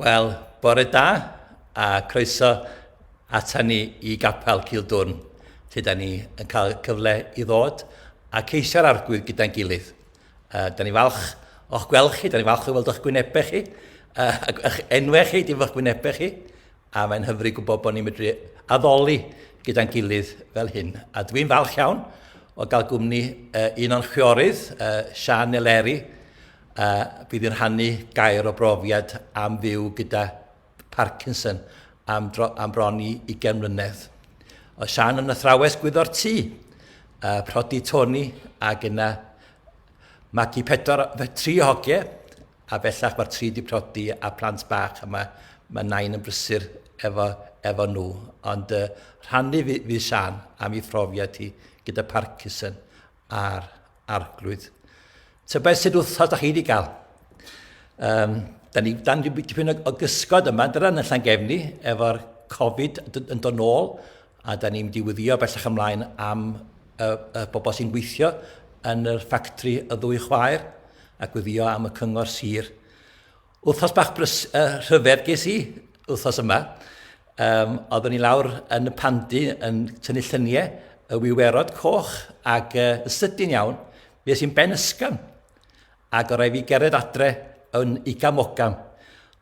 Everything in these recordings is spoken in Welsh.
Wel, bore da, a croeso ata ni I gapel Cildwrn, lle da ni yn cael cyfle I ddod a ceisio'r arglwydd gyda'n gilydd. Da ni falch o'ch gweld chi, da ni falch o weld o'ch gwynebau chi, eich enwau chi, dim o'ch gwynebau chi, a mae'n hyfryd gwybod bod ni'n medru addoli gyda'n gilydd fel hyn. A dwi'n falch iawn o gael gwmni un o'n chwiorydd, Sian bydd yn rhannu gair o brofiad am fyw gyda Parkinson am bron I 20 mlynedd. O Sian yn athrawes gwyddo'r tŷ, prodi Tony ac yna magu 3 hogiau, a bellach mae'r 3 di prodi a plant bach, a mae 9 yn brysur efo nhw. Ond rhannu fydd Sian am ei phrofiad hi gyda Parkinson a'r arglwydd. Beth sydd wrthos da chi wedi cael? Da ni dipyn o gysgod yma, dyna yn y Llangefni, efo'r Covid yn dod nôl, a da ni'n mynd I wyddio bellach ymlaen am y bobl sy'n gweithio yn yr ffactri y 2 chwaer, a gwyddio am y cyngor sir. Wrthos bach rhyfedd ges I, wrthos yma, oeddwn ni lawr yn y pandi yn tynnu lluniau, y wiwerod coch, ac ysydyn iawn, fe sy'n ben ysgam. Ac o rai fi gered adre yn 20 mogam.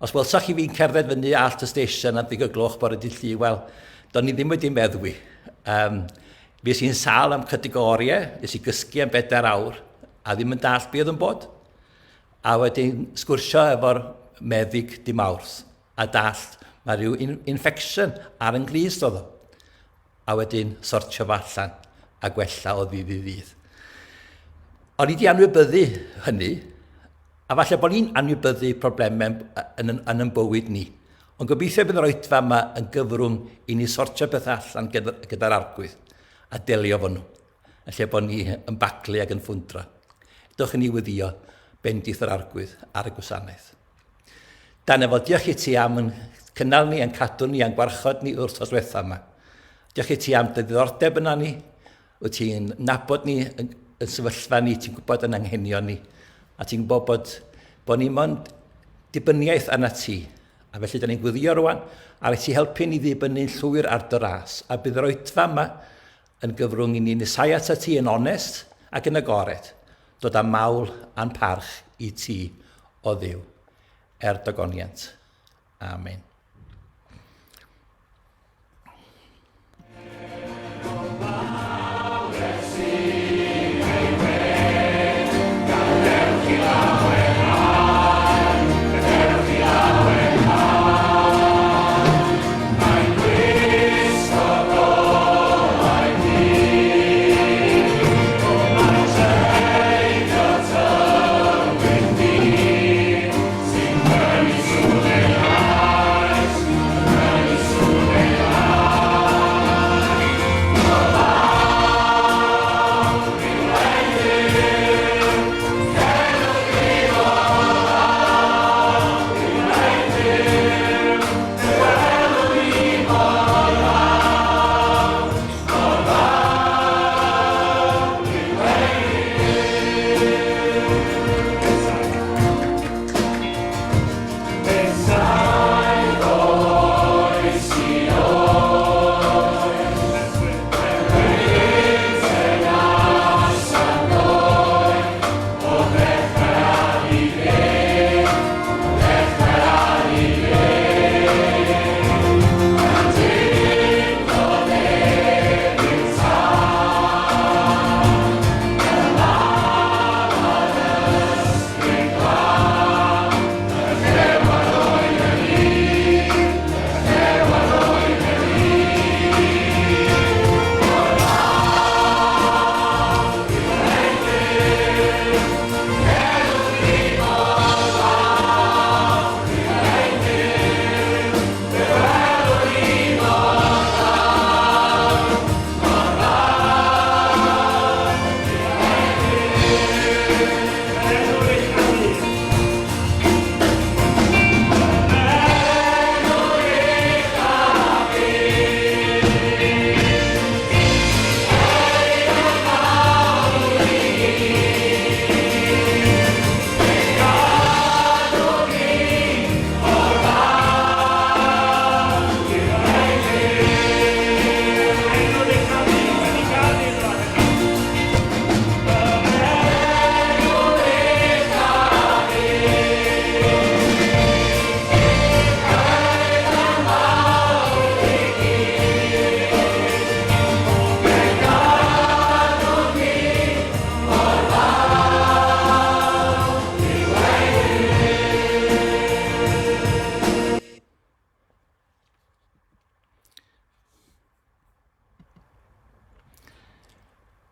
Os welsach chi fi'n cerdded fyny allt y station am 10 gloch bore dydd Llun, wel, do'n ni ddim wedi meddwi. Fe sy'n sal am categoriau, nes I gysgu am 4 awr, a ddim yn dall be oedd yn bod. A wedyn sgwrsio efo'r meddyg dim Mawrth, a dall mae rhyw infection ar yng nghlys oedd o. A wedyn sortio fo allan, a gwella o ddydd I ddydd. O'n I wedi anwybyddu hynny, a falle bod ni'n anwybyddu problemau yn yn bywyd ni. Ond gobeithio bydd yr Oedfa yma yn gyfrwng I ni sortio beth allan gyda'r arglwydd a delio fo nhw. Lle bod ni yn baclu ac yn ffwndro. Dewch yn I wyddio bendith yr arglwydd ar y gwasanaeth. Dan efo, diolch I ti am yn cynnal ni, yn cadw ni, yn gwarchod ni wrth os wetha yma. Diolch I ti am diddordeb yna ni, wyt ti'n nabod ni yn sefyllfa ni, ti'n gwybod yn anghenion ni, a ti'n gwybod bod ni'n mynd dibyniaeth yna ti. A felly, da ni'n gwyddio rwan, a ti helpu ni ddibynnu'n llwyr ar dy ras. A bydd yr Oedfa yma yn gyfrwng I ni nesau at ti yn onest ac yn agored, dod â mawl a'n parch I ti o Dduw. Dogoniant. Amen.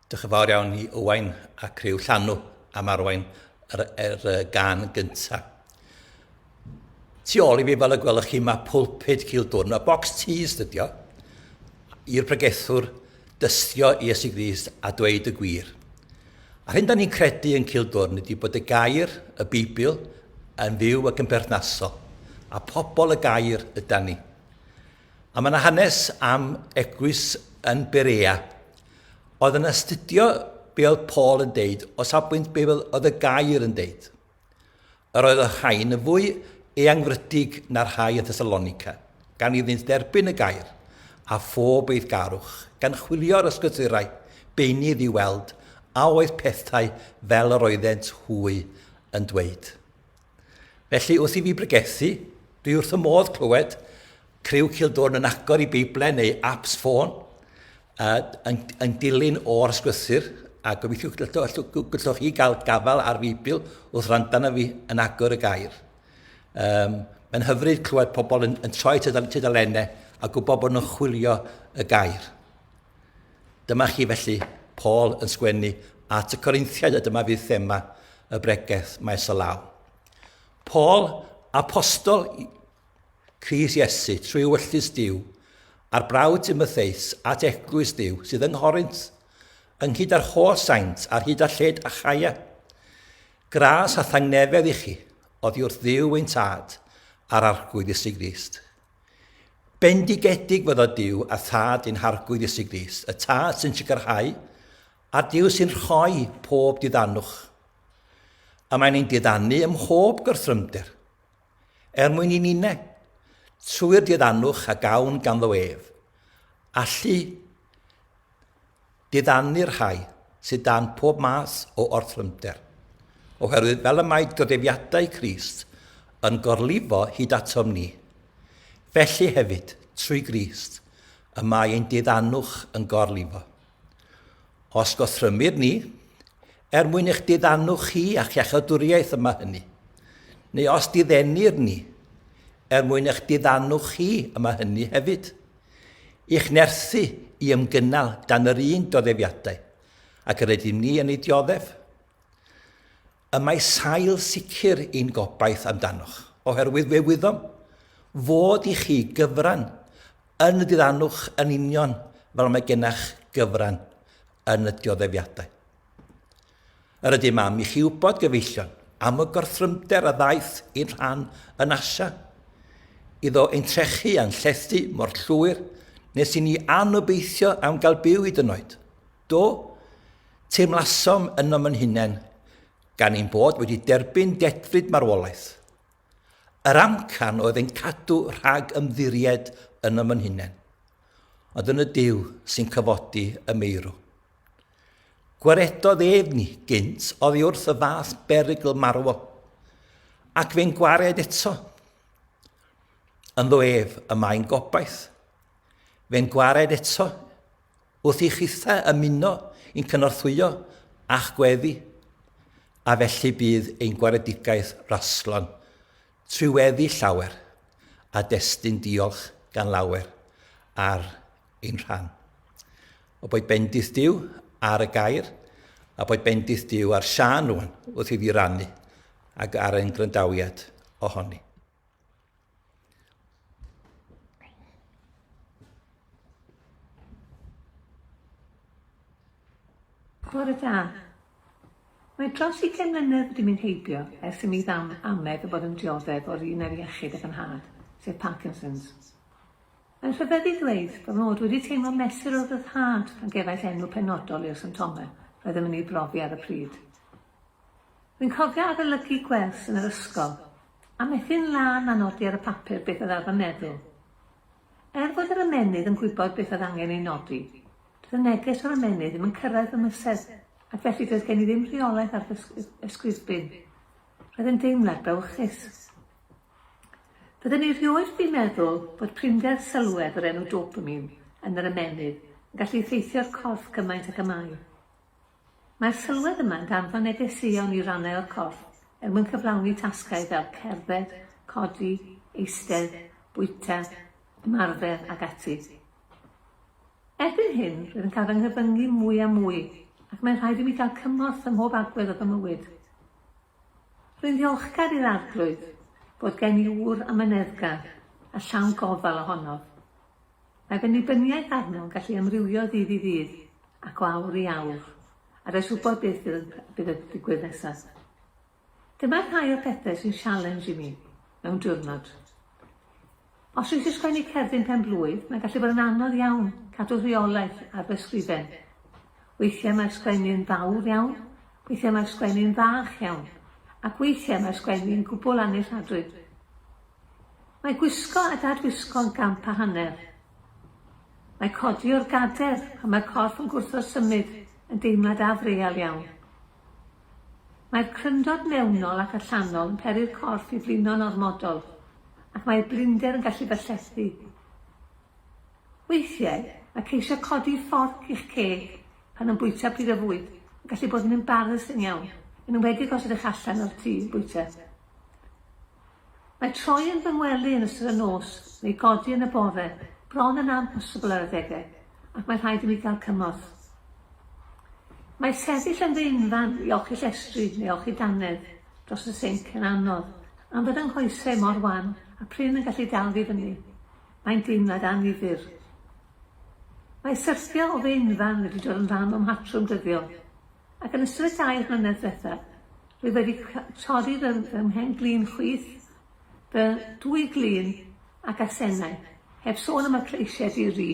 Diolch yn fawr iawn i Owain a criw Llanw am arwain gan gyntaf. Tu ôl i fi fel y gwelwch chi, mae pwlpid Cildwrn, a bocs teas dydio, i'r pregethwr dystio i Iesu Grist a dweud y gwir. A hyn da ni'n credu yn Cildwrn ydy bod y gair, y Beibil, yn fyw ac yn berthnasol, a pobl y gair yda ni. A mae yna hanes am eglwys yn Berea, oedd yn astudio be oedd Paul yn deud, o safbwynt be oedd y gair yn deud. Yr oedd y rhain yn fwy eangfrydig na'r rhai yn Thessalonica, gan iddynt derbyn y gair, a phob eidd garwch, gan chwilio'r ysgrythurau, beinydd i weld, a oedd pethau fel yr oeddent hwy yn dweud. Felly, wrth i fi bregethu, dwi wrth y modd clywed criw Cildwrn yn agor i Beible neu apps ffôn, yn dilyn o'r ysgrythur, a gobeithio gallwch chi gael gafal ar Beibil wrth rand na fi yn agor y gair. Mae'n hyfryd clywed pobl yn troi tydalennau a gwybod bod nhw'n chwilio y gair. Dyma chi felly, Paul yn sgwennu at y Corinthiaid, a dyma fydd thema y bregeth maes o law. Paul, apostol Cris Iesu, trwy wyllus Diw, a'r brawd Timotheus at eglwys Diw sydd yng Nghorint, ynghyd â'r holl saint a'r hyd a lled Achaia. Gras a thangnefedd i chi, oddi wrth Dduw ein tad a'r arglwydd Iesu Grist. Bendigedig fod o Duw a thad ein harglwydd Iesu Grist, y tad sy'n sicrhau, a Duw sy'n rhoi pob diddanwch. A mae'n ein diddannu ym mhob gwrthrymder, mwyn i ninne, trwy'r diddanwch a gawn ganddo ef, allu diddannu'r rhai sydd dan pob math o orthrymder, oherwydd fel y mae doddefiadau Crist yn gorlifo hyd atom ni. Felly hefyd, trwy Grist, y mae ein diddanwch yn gorlifo. Os gothrymir ni, mwyn eich diddanwch chi a'ch iachadwriaeth yma hynny, neu os diddenir ni, mwyn eich diddanwch chi yma hynny hefyd, i'ch nerthu i ymgynnal dan yr un doddefiadau, ac yr ydym ni yn ei dioddef. Y mae sail sicr un gobaith amdanoch, oherwydd fe wyddom, fod i chi gyfran yn y diddanwch yn union fel mae gennach gyfran yn y dioddefiadau. Yr ydym am i chi wybod gyfeillion am y gorthrymder a ddaeth i'n rhan yn Asia, iddo ein trechu a'n llethu mor llwyr nes i ni anobeithio am gael byw hyd yn oed. Do, teimlasom yno yn hunain, gan ein bod wedi derbyn detfryd marwolaeth. Yr amcan oedd ein cadw rhag ymddiried yno yn hunain, ond yn y Duw sy'n cyfodi y meirw. Gwaredodd ef ni gynt oddi wrth y fath berygl marwo, ac fe'n gwared eto. Ynddo ef y mae'n gobaith. Fe'n gwared eto, wrth i chitha ymuno i'n cynorthwyo a'ch gweddi, a felly bydd ein gwaredigaeth raslon, trwy weddi llawer, a destun diolch gan lawer ar ein rhan. O boed bendith Duw ar y gair, a boed bendith Duw ar Sian rwan, wrth i fi rannu, ac ar ein grandawiad ohoni. Bore da. Mae dros 20 mlynedd wedi mynd heibio ers i mi amedd o bod yn dioddef o'r un ar iechyd ac yn had, sef Parkinson's. Mae'n rhyfeddu ddweud bod nod wedi teimlo mesur o ryddhad pan gefais enw penodol i'r symptomau roedd yn mynd i brofi ar y pryd. Rwy'n cofio adolygu gwers yn yr ysgol a methu'n lan a nodi ar y papur beth oedd arfer meddwl. Fod yr ymennydd yn gwybod beth oedd angen ei nodi, doedd y neges o'r ymennydd ddim yn cyrraedd y mysedd, ac felly doedd gen i ddim rheolaeth ar ysgrifbyn. Roedd yn deimlad brawychus. Byddwn i rioed fi meddwl bod prinder sylwedd o'r enw dopamine yn yr ymennydd yn gallu effeithio'r corff cymaint ac y mae. Mae'r sylwedd yma yn danfon negeseuon i rannau o'r corff mwyn cyflawni tasgau fel cerdded, codi, eistedd, bwyta, ymarfer ac ati. Erbyn hyn, roedd yn cael fy nghyfyngu mwy a mwy, ac mae'n rhaid i mi gael cymorth ym mhob agwedd o fy mywyd. Rwy'n ddiolchgar i'r arglwydd bod gen i wr am y neddgar a llawn gofal ohono. Mae fy nibyniaeth arno'n gallu amrywio ddydd i ddydd ac o awr i awr, a rhaid wybod beth bydd y digwydd nesaf. Dyma rhai o pethau sy'n challenge i mi mewn diwrnod. Os rwy'n sgwennu cerdyn pen blwydd, mae'n gallu bod yn anodd iawn cadw rheolaeth ar fy ysgrifen. Weithiau mae'r sgwennu'n fawr iawn, weithiau mae'r sgwennu'n fach iawn, ac weithiau mae'r sgwennu'n gwbl aneilladwyd. Mae gwisgo a dadwisgo'n gamp a hanner. Mae codi o'r gader pan mae'r corff yn gwrtho'r symud yn deimlad afreal iawn. Mae'r cryndod mewnol ac allanol yn peri'r corff i flino'n ormodol, ac mae'r blinder yn gallu byllethu. Weithiau, mae ceisio codi fforc i'ch ceg pan yn bwyta pryd o fwyd yn gallu bod yn embarrassing iawn, yn enwedig os ydych allan o'r tŷ yn bwyta. Mae troi yn fy ngwely yn ystod y nos neu godi yn y bore bron yn amhosibl ar adegau, ac mae rhaid i mi gael cymorth. Mae sefyll yn fy unfan i olchi llestri neu olchi danedd dros y sinc yn anodd, am fod yng nghoesau mor wan a prin yn gallu dal fi fyny. Mae'n deimlad annifyr. Mae syrthio o fy unfan wedi dod yn rhan o'm hatrwm dyddiol, ac yn ystod y 2 mlynedd diwethaf, rwy wedi torri fy mhen glin chwith, fy dwy glin ac asennau, heb sôn am y cleisiau di ri.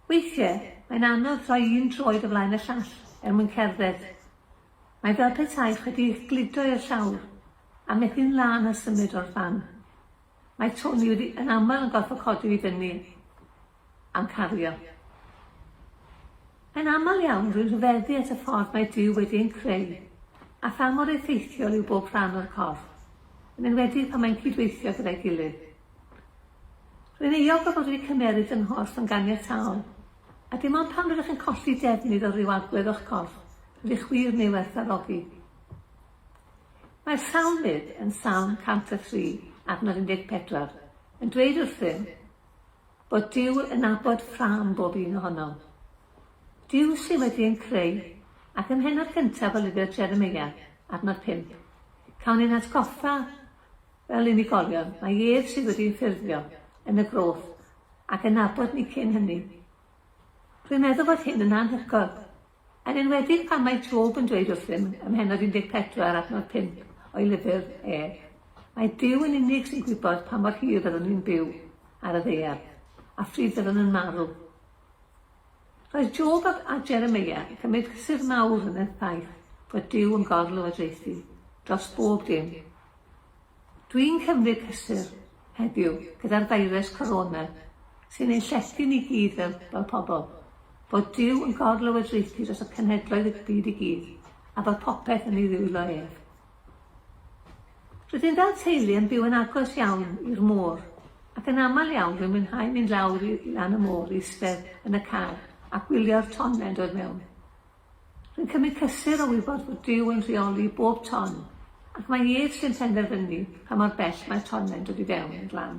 Weithiau, mae'n anodd rhoi un droed o flaen y llall mwyn cerdded. Mae fel petai wedi glido i'r llawr a methu'n lan a symud o'r fan. Mae Tony wedi yn aml yn gorfod codi i fyny am cario. Mae'n aml iawn rwy'n rhyfeddu at y ffordd mae Duw wedi'n creu, a pha mor effeithiol yw bob rhan o'r corff, yn enwedig pan mae'n cydweithio gyda'i gilydd. Rwy'n euog o fod wedi cymeryd yn horff yn ganiataol, a dim ond pan rydych yn colli defnydd o ryw agwedd o'ch corff, rydych wir neu werthfawrogi. Mae'r salmydd yn Salm 103, adnod 14, yn dweud wrthym bod Duw yn nabod ffram bob un ohono. Duw sydd wedi'n creu, ac ym mhennod cyntaf o lyfr Jeremia, adnod 5, cawn ni'n atgoffa fel unigolion, mae ef sydd wedi'n ffurfio yn y groth ac yn nabod ni cyn hynny. Rwy'n meddwl bod hyn yn anhygoel, yn enwedig pan mae Job yn dweud wrthym ym mhennod 14, adnod 5 o'i lyfr Mae Duw yn unig sy'n gwybod pa mor hir fyddwn ni'n byw ar y ddaear, a phryd fyddwn yn marw. Roedd Job a Jeremia yn cymryd cysur mawr yn y ffaith bod Duw yn gorlywodraethu dros bob dim. Dwi'n cymryd cysur heddiw gyda'r feirws corona sy'n ein llethi ni gyd fel pobl, bod Duw yn gorlywodraethu dros y cenhedloedd y byd i gyd, a bod popeth yn ei ddwylo ef. Rydyn fel teulu yn byw yn agos iawn i'r môr, ac yn aml iawn rwy'n mwynhau mynd lawr i lan y môr i eistedd yn y car a gwylio'r tonau'n dod mewn. Rwy'n cymryd cysur o wybod bod Duw yn rheoli bob ton, ac mae ef sy'n penderfynu pa mor bell mae'r tonau'n dod i fewn yn glan.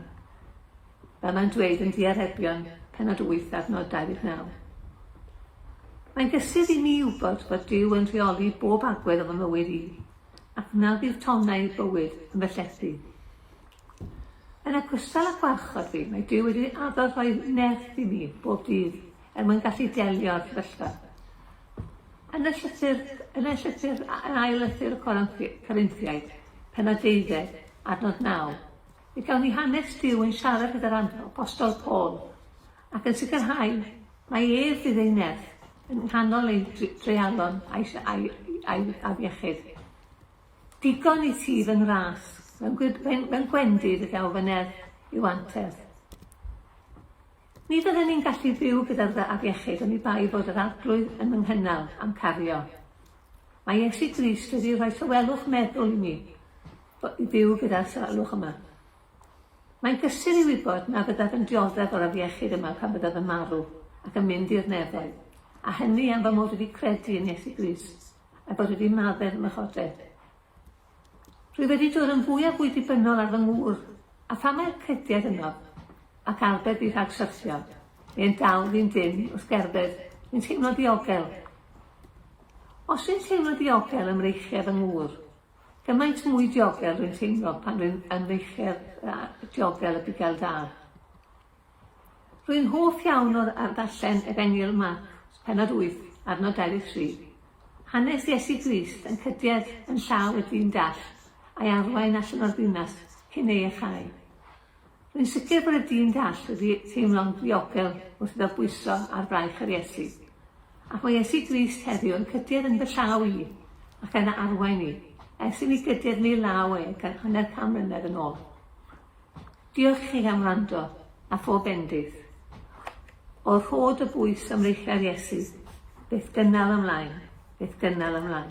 Fel mae'n dweud yn Diodde'n pennod 8 adnod 29. Mae'n gysur i mi wybod bod Duw yn rheoli bob agwedd o fy mywyd i, ac na bydd tonau bywyd yn fyllethu. Yn ogystal â gwarchod fi, mae Duw wedi addo rhoi nerth i mi bob dydd mwyn gallu delio'r fellfa. Yn ail lythyr Corinthiaid, pennod 12, adnod 9, mi gawn ni hanes Duw yn siarad gyda'r apostol Paul, ac yn sicrhau mae ef fydd ei nerth yn nghanol ei dreialon a'i afiechyd. Digon i ti fy ngras, mewn gwendid y gael fy nerth i'w antedd. Ni fydden ni'n gallu byw gyda'r afiechyd ond i bai fod yr arglwydd yn ynghynnal am cario. Mae Iesu Grist wedi rhoi tywelwch meddwl i mi i byw gyda'r salwch yma. Mae'n gysur i wybod na fyddaf yn dioddef o'r afiechyd yma pan fyddaf yn marw ac yn mynd i'r nefoedd, a hynny am fy mod wedi credu yn Iesu Grist a bod wedi maddau ym mychodau. Rwy wedi dod yn fwy a fwy dibynnol ar fy ngŵr, a pha mae'r crediad yno ac arbed i rhag syrthio, neu'n dal fi'n dyn wrth gerbedd, fi'n teimlo diogel Os rwy'n teimlo diogel ym mreichiau fy ngŵr, gymaint mwy diogel rwy'n teimlo pan rwy'n ymreichiau diogel y bugel da. Rwy'n hoff iawn o'r ddarllen Efengyl Marc, pennod 8, adnod 23. Hanes Iesu Grist yn cydiedd yn llaw y dyn dall a'i arwain allan o'r ddinas cyn ei echau. Rwy'n sicr bod y dyn dall wedi teimlo'n ddiogel wrth iddo bwyso ar braich yr Iesu. Ac mae Iesu Grist heddiw yn cydiedd yn fy llaw i ac yn arwain i, ers i mi gydiedd ni law gan hanner can mlynedd yn ôl. Diolch chi am wrando a phob bendydd. O'r rhod y bwys ymreichiau'r Iesu, beth gynnal ymlaen, beth gynnal ymlaen.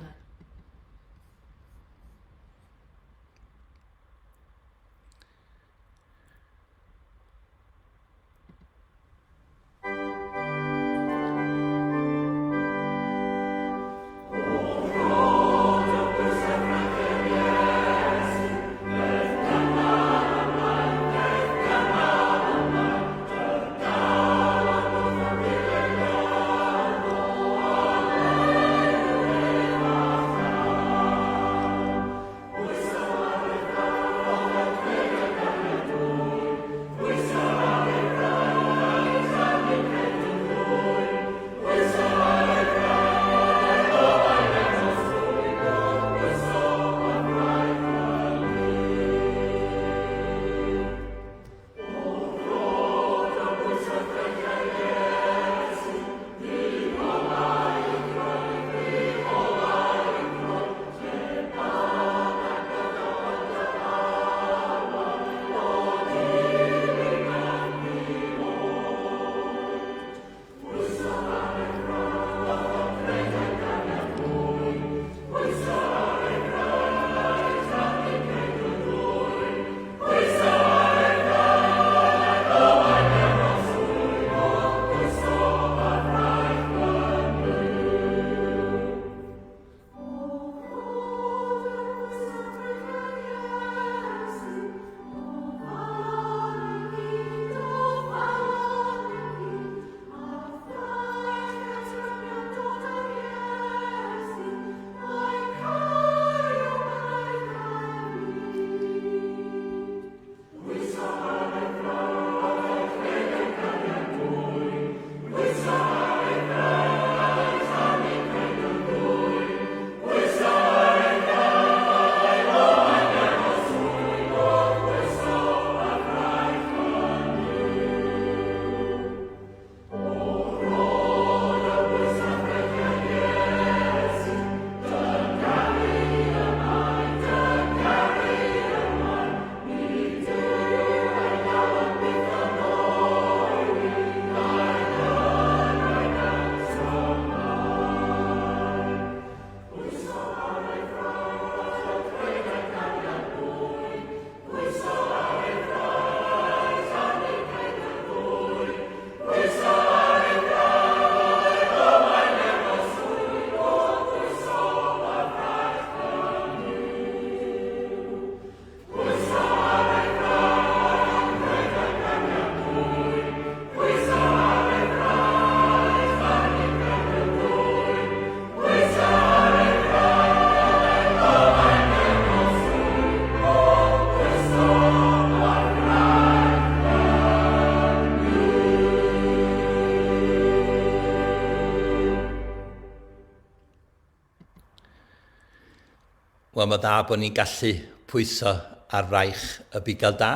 Wel, mae dda bod ni'n gallu pwyso ar fraich y bugel da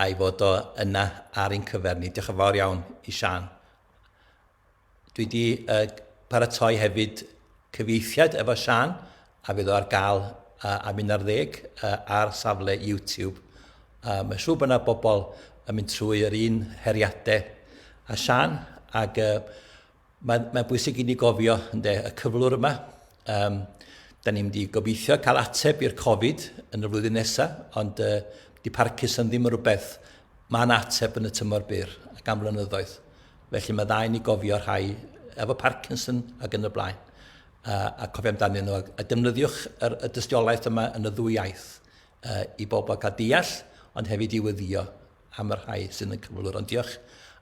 a'i fod o yna ar ein cyfer ni. Diolch yn fawr iawn i Sian. Dwi wedi paratoi hefyd cyfeithiad efo Sian a fydd o ar gael am 11 ar safle YouTube. Mae'n siŵr bod yna bobl yn mynd trwy yr un heriadau a Sian ac mae'n bwysig i ni gofio y cyflwr yma. Da ni'n mynd i gobeithio cael ateb i'r Covid yn y flwyddyn nesaf, ond di Parkinson ddim yn rhywbeth mae'n ateb yn y tymor byr ac am flynyddoedd. Felly mae dda i ni gofio rhai efo Parkinson ac yn y blaen. A cofio amdanyn nhw, a defnyddiwch y dystiolaeth yma yn y ddwy iaith i bobl cael deall, ond hefyd i weddio am y rhai sy'n y cyflwr. Ond diolch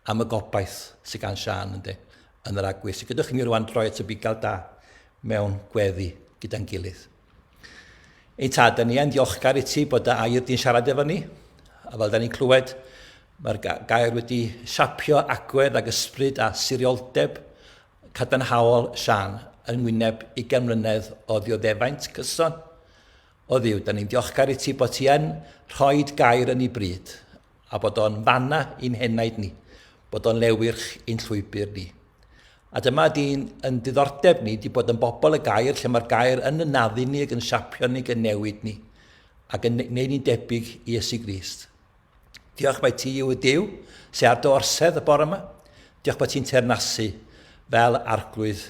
am y gobaith sy'n gan Sian yn yr agwys. Gydwch chi ni rwan droi at y bugel da. mewn gweddi gyda'n gilydd. Ein tad, da ni yn diolchgar i ti bod y air di'n siarad efo ni, a fel da ni'n clywed, mae'r gair wedi siapio agwedd ag ysbryd a sirioldeb cadarnhaol Sian yn ngwyneb 20 mlynedd o ddioddefaint cyson. O Dduw, da ni'n diolchgar i ti bod ti yn rhoi gair yn ei bryd, a bod o'n fanna i'n henaid ni, bod o'n lewyrch i'n llwybr ni. A dyma yn diddordeb ni, di bod yn bobl y gair, lle mae'r gair yn ynaddu ni ac yn siapio ni ac yn newid ni, ac yn neud ni'n debyg i Iesu Grist. Diolch mae ti yw y Duw, sy'n ar dy orsedd y bore yma. Diolch bod ti'n teyrnasu fel arglwydd,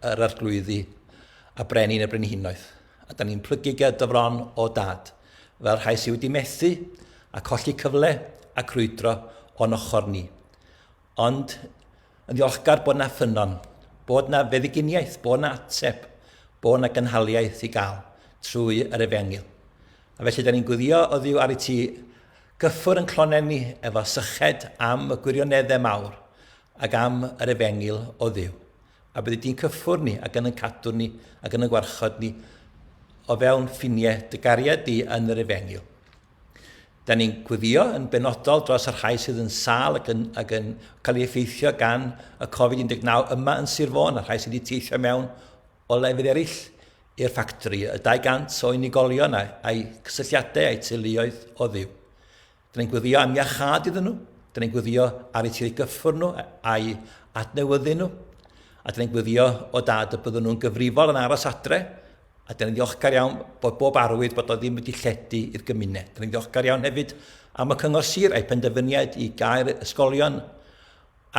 yr arglwyddi a brenin y brenhinoedd. A da ni'n plygu gyda o dad, fel rhai sydd wedi methu a colli cyfle a crwydro o'n ochr ni. Ond yn ddiolchgar bod na ffynon, bod na feddyginiaeth, bod na ateb, bod na gynhaliaeth i gael trwy yr Efengil. A felly da ni'n gwyddio o Dduw ar i ti gyffwr yn clonen ni efo syched am y gwirioneddau mawr ac am yr Efengil o Dduw. A bydde di'n cyffwr ni ac yn y cadw ni ac yn y gwarchod ni o fewn ffiniau dy gariad di yn yr Efengil. Da ni'n gwyddio yn benodol dros yr rhai sydd yn sal ac yn cael ei effeithio gan y Covid-19 yma yn Sir Fôn, a rhai sydd wedi teithio mewn o lefydd eraill i'r ffactri, y 200 o unigolion a'i cysylltiadau a'i teuluoedd o Dduw. Da ni'n gwyddio am iachad iddyn nhw, da ni'n gwyddio ar eu tiri gyffwr nhw a'i adnewyddu nhw, a da ni'n gwyddio o dad y byddwn nhw'n gyfrifol yn aros adre, a da ni'n ddiolchgar iawn bod bob arwydd bod o ddim wedi lledu i'r gymuned. Da ni'n ddiolchgar iawn hefyd am y cyngor sir a'i penderfyniad i gael ysgolion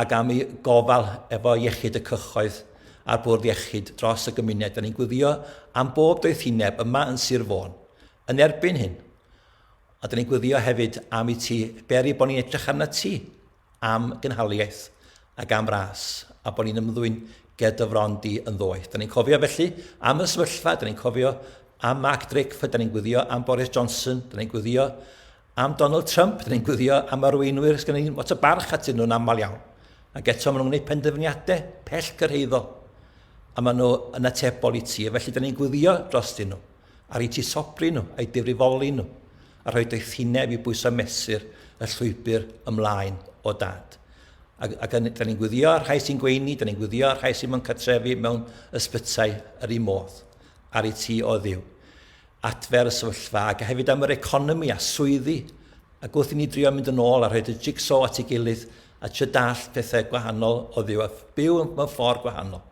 ac am ei gofal efo iechyd y cychoedd a'r bwrdd iechyd dros y gymuned. Da ni'n gwyddio am bob doethineb yma yn Sir Fôn yn erbyn hyn. A da ni'n gwyddio hefyd am i ti beri bod ni'n edrych arna ti am gynhaliaeth ac am ras, a bod ni'n ymddwyn gyda di yn ddoeth. Da ni'n cofio felly am y sefyllfa, da ni'n cofio am Mark Drakeford, da ni'n gwyddio am Boris Johnson, da ni'n gwyddio am Donald Trump, da ni'n gwyddio am arweinwyr, sgan ni'n lot o barch atyn nhw'n aml iawn. Ac eto maen nhw'n gwneud penderfyniadau pell gyrhaeddol, a maen nhw yn atebol i ti. Felly da ni'n gwyddio dros nhw, ar i ti sobri nhw, a'i difrifoli nhw, a rhoi doethineb i bwyso mesur y llwybr ymlaen o dad. Ac da ni'n gwyddio ar rhai sy'n gweini, da ni'n gwyddio ar rhai sy'n mynd cartrefi mewn ysbytau yr un modd, ar ei ti o Dduw. Adfer y sefyllfa, ac hefyd am yr economi a swyddi, ac wrth i ni drio mynd yn ôl a rhoi y jigsaw at ei gilydd a trio dallt pethau gwahanol o Dduw a byw mewn ffordd gwahanol.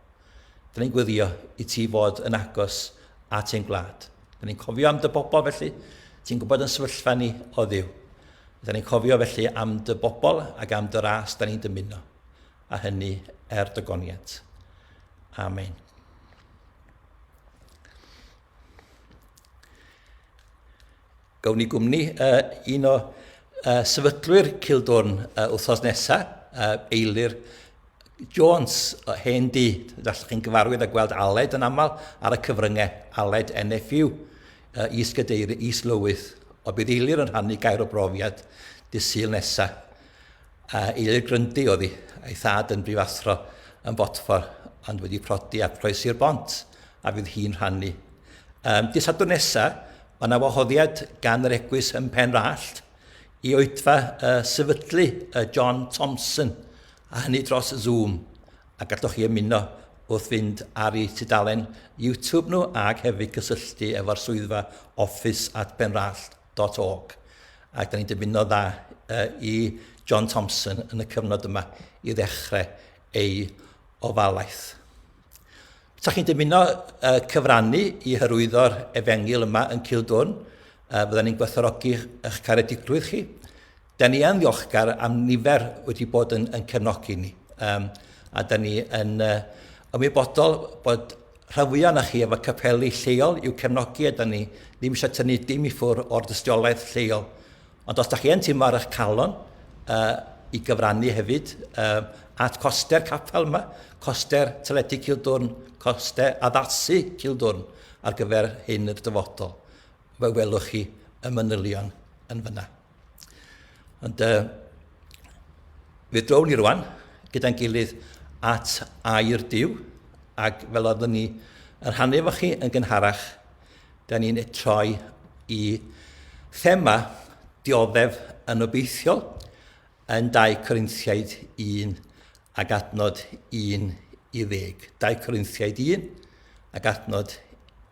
Da ni'n gwyddio i ti fod yn agos at ein gwlad. Da ni'n cofio am dy bobl felly, ti'n gwybod yn sefyllfa ni o Dduw. Da ni'n cofio felly am dy bobl ac am dy ras da ni'n dymuno, a hynny dygoniad. Amen. Gawn ni gwmni un o sefydlwyr Cildwrn wythnos nesaf, Eilir Jones, hen di, allwch chi'n gyfarwydd a gweld Aled yn aml ar y cyfryngau Aled NFU, is-gadeiri, is-lywydd, o bydd Eilir yn rhannu gair o brofiad dy Sul nesaf. Eilir Grundy oedd hi, ei thad yn brifathro yn Fotfor, ond wedi prodi a croesi'r bont, a fydd hi'n rhannu. Dy Sadwrn nesaf, mae yna wahoddiad gan yr Eglwys ym Penrallt i Oedfa sefydlu John Thompson, a hynny dros Zoom, a gallwch chi ymuno wrth fynd ar ei tudalen YouTube nhw ac hefyd cysylltu efo'r swyddfa office@penrallt.org. Ac da ni'n dymuno dda i John Thompson yn y cyfnod yma i ddechrau ei ofalaeth. Sa chi'n dymuno cyfrannu i hyrwyddo'r Efengil yma yn Cildwrn, fydda ni'n gwerthfawrogi eich caredigrwydd chi. Da ni yn ddiolchgar am nifer wedi bod yn cefnogi ni. A da ni yn ymwybodol bod rhan fwyaf na chi efo capeli lleol i'w cefnogi, a da ni ddim eisiau tynnu dim i ffwrdd o'r dystiolaeth lleol. Ond os da chi yn teimlo ar eich calon i gyfrannu hefyd at coster capel yma, coster teledu Cildwrn, coster addasu Cildwrn ar gyfer hyn yr dyfodol. Fe welwch chi y manylion yn fyna. Ond fe drown ni rwan gyda'n gilydd at air Duw, Ac fel oeddwn ni yn rhannu efo chi yn gynharach, da ni'n troi i thema dioddef yn Obeithiol yn 2 Corinthiaid 1 ac adnod 1 i 10. 2 Corinthiaid 1 ac adnod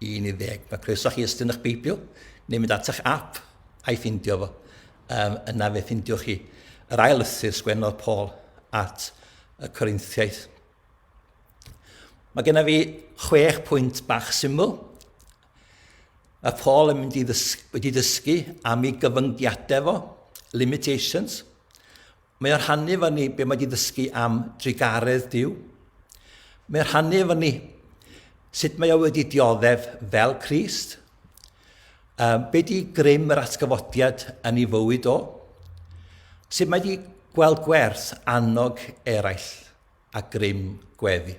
1 i 10. Mae croeso chi ystyn eich Beibl, neu mynd at eich app a'i ffindio fo. Yna fe ffindiwch chi yr ail lythyr sgwennodd Paul at y Corinthiaid. Mae genna fi 6 pwynt bach syml. Mae Paul yn mynd wedi dysgu am ei gyfyngiadau fo, limitations. Mae o'n rhannu efo ni be mae wedi dysgu am drigaredd Duw. Mae o'n rhannu efo ni sut mae o wedi dioddef fel Crist. Be di grym yr atgyfodiad yn ei fywyd o? Sut mae wedi gweld gwerth annog eraill a grym gweddi.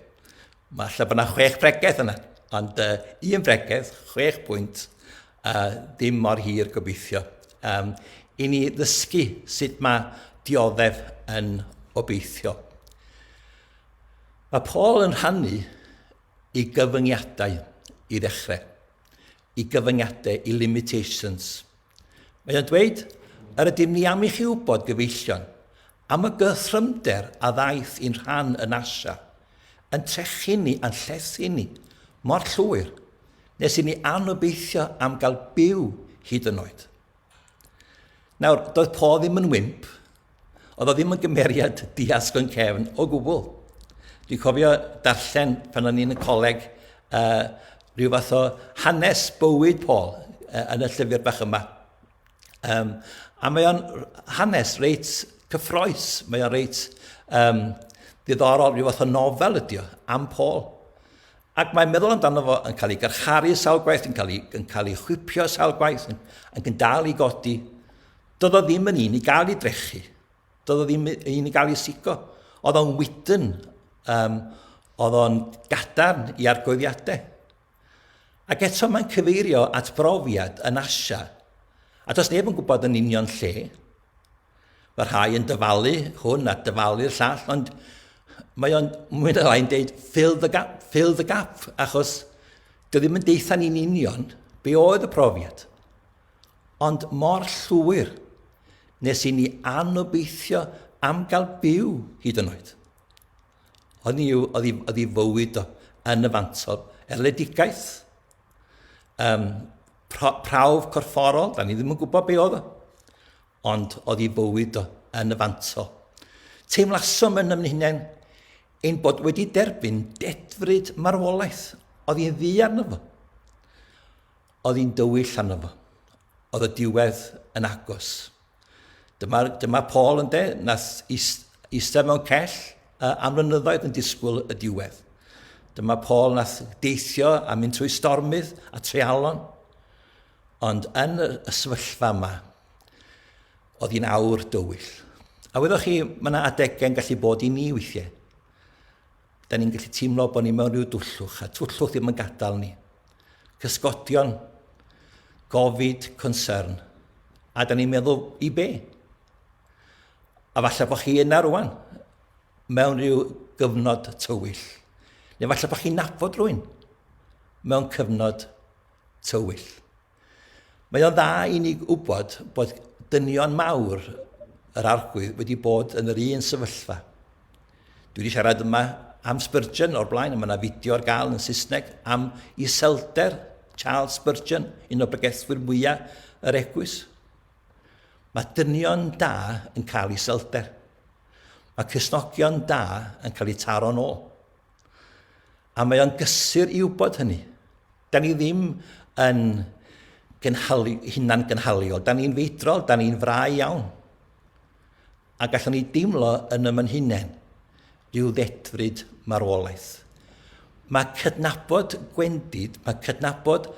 Mae allai bod yna 6 bregaeth yna, ond 1 bregaeth, 6 pwynt, ddim mor hir gobeithio. I ni ddysgu sut mae dioddef yn obeithio. Mae Paul yn rhannu i gyfyngiadau i ddechrau. I gyfyngiadau, i limitations. Mae o'n dweud, yr ydym ni am i chi wybod gyfeillion, am y gythrymder a ddaeth i'n rhan yn Asia, yn trechu ni, yn llethu ni, mor llwyr, nes i ni anobeithio am gael byw hyd yn oed. Nawr, doedd Paul ddim yn wimp, oedd o ddim yn gymeriad diasg yn cefn o gwbl. Dwi'n cofio darllen pan o'n i'n y coleg rhyw fath o hanes bywyd Paul yn y llyfr bach yma. A mae o'n hanes reit cyffroes, mae o'n reit ddiddorol, rhyw fath o nofel ydi o, am Paul. Ac mae'n meddwl amdano fo yn cael ei garcharu sawl gwaith, yn cael ei chwipio sawl gwaith, yn dal i godi. Doedd o ddim yn un i gael ei drechu. Doedd o ddim un i gael ei sigo. Oedd o'n wydyn, oedd o'n gadarn i argwyddiadau. Ac eto mae'n cyfeirio at brofiad yn Asia. A does neb yn gwybod yn union lle. Mae rhai yn dyfalu hwn a dyfalu'r llall, ond mae o'n mwy na lai'n deud fill the gap, achos dy ddim yn deitha ni'n union be oedd y profiad. Ond mor llwyr nes i ni anobeithio am gael byw hyd yn oed. Oedd ei fywyd o yn y fantol, erledigaeth, prawf corfforol, da ni ddim yn gwybod be oedd o, ond oedd ei bywyd o yn y fantol. Teimlasom yn ymwneud ein bod wedi derbyn dedfryd marwolaeth. Oedd hi'n ddi arno fo. Oedd hi'n dywyll arno fo. Oedd y diwedd yn agos. Dyma Paul yn de, nath eistedd mewn cell am flynyddoedd yn disgwyl y diwedd. Dyma Paul nath deithio a mynd trwy stormydd a treialon. Ond yn y sefyllfa yma, oedd hi'n awr dywyll. A wedwch chi, mae yna adegau yn gallu bod i ni weithiau. Da ni'n gallu teimlo bod ni mewn rhyw dwllwch, a twllwch ddim yn gadael ni. Cysgodion, gofid, concern. A da ni'n meddwl, i be? A falle bod chi yna rwan, mewn rhyw gyfnod tywyll. Neu falle bod chi'n nabod rwy'n mewn cyfnod tywyll. Mae o'n dda i ni wybod bod dynion mawr yr arglwydd wedi bod yn yr un sefyllfa. Dwi wedi siarad yma am Spurgeon o'r blaen, mae yna fideo ar gael yn Saesneg am Iselder, Charles Spurgeon, un o bregethwyr mwyaf yr Eglwys. Mae dynion da yn cael iselder. Mae Cristnogion da yn cael eu taro nôl. A mae o'n gysur i wybod hynny. Da ni ddim yn hunan gynhaliol. Da ni'n feidrol, da ni'n frau iawn. A gallwn ni deimlo yn ym hunain rhyw ddedfryd marwolaeth. Mae cydnabod gwendid, mae cydnabod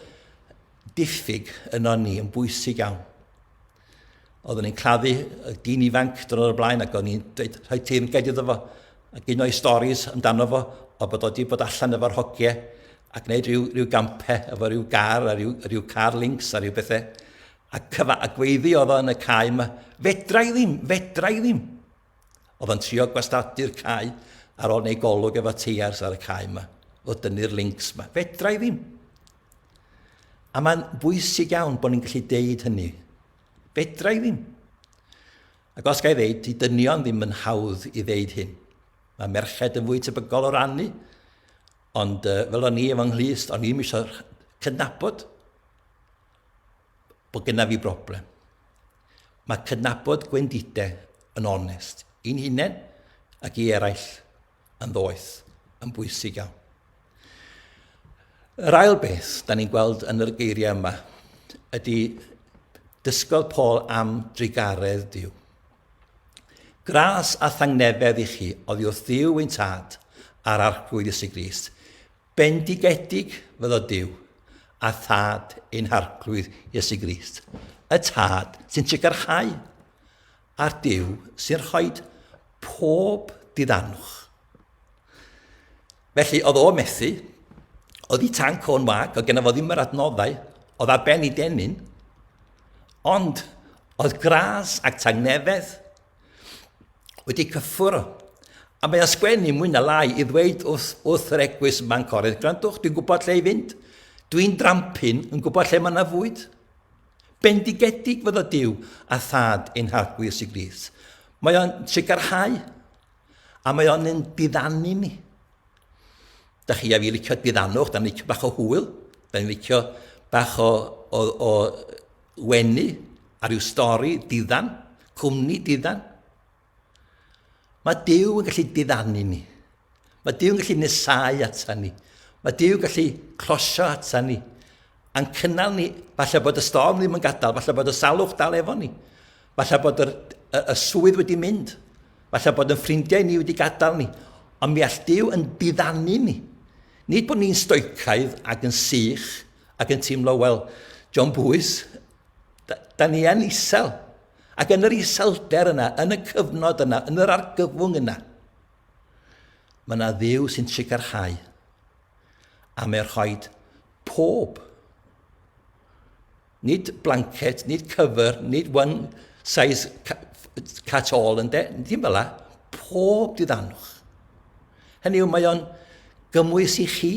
diffyg yno ni yn bwysig iawn. Oeddwn ni'n claddu y dyn ifanc dyn o'r blaen ac oeddwn ni'n rhoi teyrnged iddo fo ac un o'i storis amdano fo o bod wedi bod allan efo'r hogiau a gwneud rhyw gampau efo rhyw gar a rhyw car links a rhyw bethau a gweiddi oedd o yn y cae yma, fedra i ddim. Oedd o'n trio gwastadu'r cae ar ôl neu golwg efo teiars ar y cae yma. o dynnu'r links yma. Fedra i ddim. A mae'n bwysig iawn bod ni'n gallu deud hynny. Fedra i ddim. Ac os gael ddeud, i dynion ddim yn hawdd i ddeud hyn. Mae merched yn fwy tebygol o rannu, ond fel o'n i efo nghlust, o'n i'm eisiau cydnabod bod gyda fi broblem. Mae cydnabod gwendidau yn onest. Un hunain ac i eraill yn ddoeth, yn bwysig iawn. Yr ail beth, da ni'n gweld yn yr geiriau yma, ydy dysgol Paul am drigaredd Duw. Gras a thangnefedd i chi, oddi wrth Dduw ein tad ar arglwydd Iesu Grist. Bendigedig fyddo Duw a thad ein harglwydd Iesu Grist. Y tad sy'n sicrhau a'r Duw sy'n rhoi pob diddanwch. Felly, oedd o methu, oedd hi tanc o'n wag, oedd genna fo ddim yr adnoddau, oedd ar ben i denyn, ond oedd gras ac tangnefedd wedi cyffwr o. A mae ysgwennu mwy na lai i ddweud wrth yr egwys yma'n corydd, grandwch, dwi'n gwybod lle i fynd, dwi'n drampin yn gwybod lle mae yna fwyd. Bendigedig fyddo Duw a thad ein harglwydd Iesu Grist. Mae o'n sicrhau, a mae o'n ein diddannu ni. Da chi a fi licio diddanwch, da ni'n licio bach o hwyl, da ni'n licio bach o wenu ar ryw stori diddan, cwmni diddan. Mae Duw yn gallu diddannu ni. Mae Duw yn gallu nesau ata ni. Mae Duw yn gallu closio ata ni. A'n cynnal ni, falle bod y storm ddim yn gadael, falle bod y salwch dal efo ni. Falle bod y swydd wedi mynd. Falle bod y ffrindiau ni wedi gadael ni. Ond mi all Duw yn diddannu ni. Nid bod ni'n stoicaidd ac yn sych ac yn teimlo, wel, John Bwys, da ni yn isel. Ac yn yr iselder yna, yn y cyfnod yna, yn yr argyfwng yna, mae yna Dduw sy'n sicrhau. A mae'n rhoi pob. Nid blanket, nid cyfer, nid one size catch all, ddim fel la. Pob diddanwch. Hynny yw, mae o'n gymwys i chi,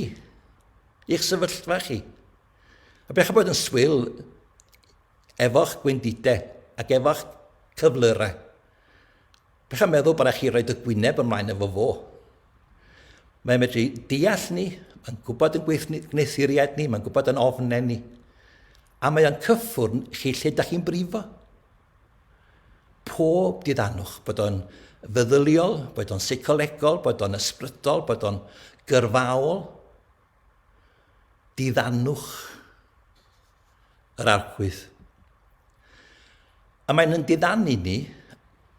i'ch sefyllfa chi. A bech bod yn swyl efo'ch gwendidau ac efo'ch cyflyrau. Bech a meddwl bod chi roed y gwyneb ymlaen efo fo. Mae'n medru deall ni, mae'n gwybod yn gweithneithuriad ni, mae'n gwybod yn ofnau ni. A mae'n cyffwrn chi lle da chi'n brifo. Pob diddanwch, bod o'n feddyliol, bod o'n seicolegol, bod o'n ysbrydol, bod o'n gyrfaol. Diddannwch yr archwydd. A mae'n diddannu ni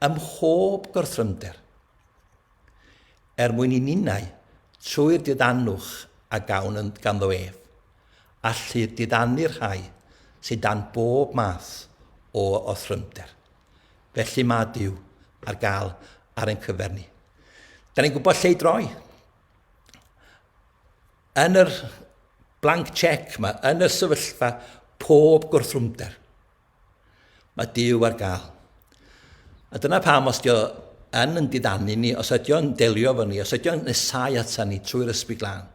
ym mhob gwrthrynder. Mwyn i ninnau trwy'r diddannwch a gawn yn ganddo ef. Allu'r diddannu'r rhai sydd dan bob math o othrymder. Felly mae Duw ar gael ar ein cyfer ni. Da ni'n gwybod lle i droi. Yn yr blank check yma, yn y sefyllfa pob gwrthrwmder, mae Duw ar gael. A dyna pam os dio yn diddannu ni, os ydio'n delio fo ni, os ydio'n nesau ata ni trwy'r ysbryd glân.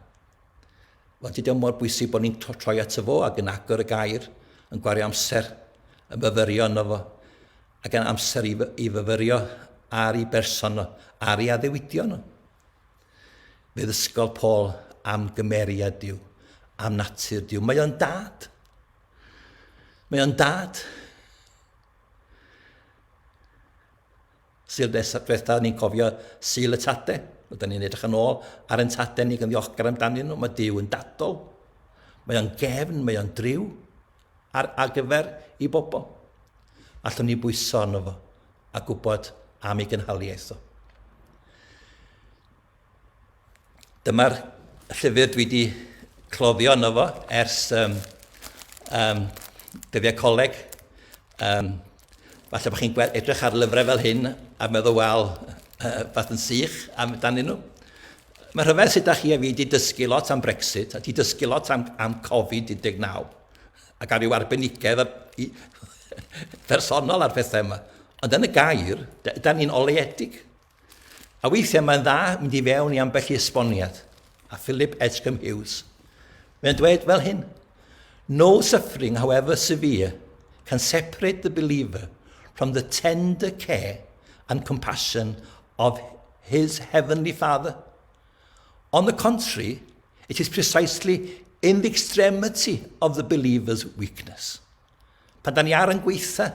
Wel, ydio'n mor bwysig bod ni'n troi ato fo ac yn agor y gair, yn gwario amser, yn fyfyrio yno fo, ac yn amser i fyfyrio ar ei berson o, ar ei addewidio nhw. Fe ddysgol Paul am gymeriad Duw, am natur Duw. Mae o'n dad. Mae o'n dad. Syl diwethaf, ni'n cofio Syl y Tade. Oedden ni'n edrych yn ôl ar ein tade ni gan ddiolchgar amdanyn nhw. Mae Duw yn dadol. Mae o'n gefn, mae o'n driw ar gyfer i bobl. Allwn ni bwyso arno fo a gwybod am ei gynhaliaeth o. Dyma'r llyfr dwi wedi cloddio arno fo ers dyddiau coleg. Falle bod chi'n edrych ar lyfrau fel hyn a meddwl, wel, fath yn sych amdanyn nhw. Mae rhyfedd sydd â chi a fi wedi dysgu lot am Brexit, a wedi dysgu lot am Covid-19, ac ar ryw arbenigedd personol ar pethau yma. Ond yn y gair, da ni'n oleuedig. A weithiau mae'n dda mynd i fewn i ambell i esboniad. a Philip Edgecombe Hughes. Mae'n dweud fel hyn, no suffering, however severe, can separate the believer from the tender care and compassion of his heavenly Father. On the contrary, it is precisely in the extremity of the believer's weakness. Pan da ni ar yn gweitha,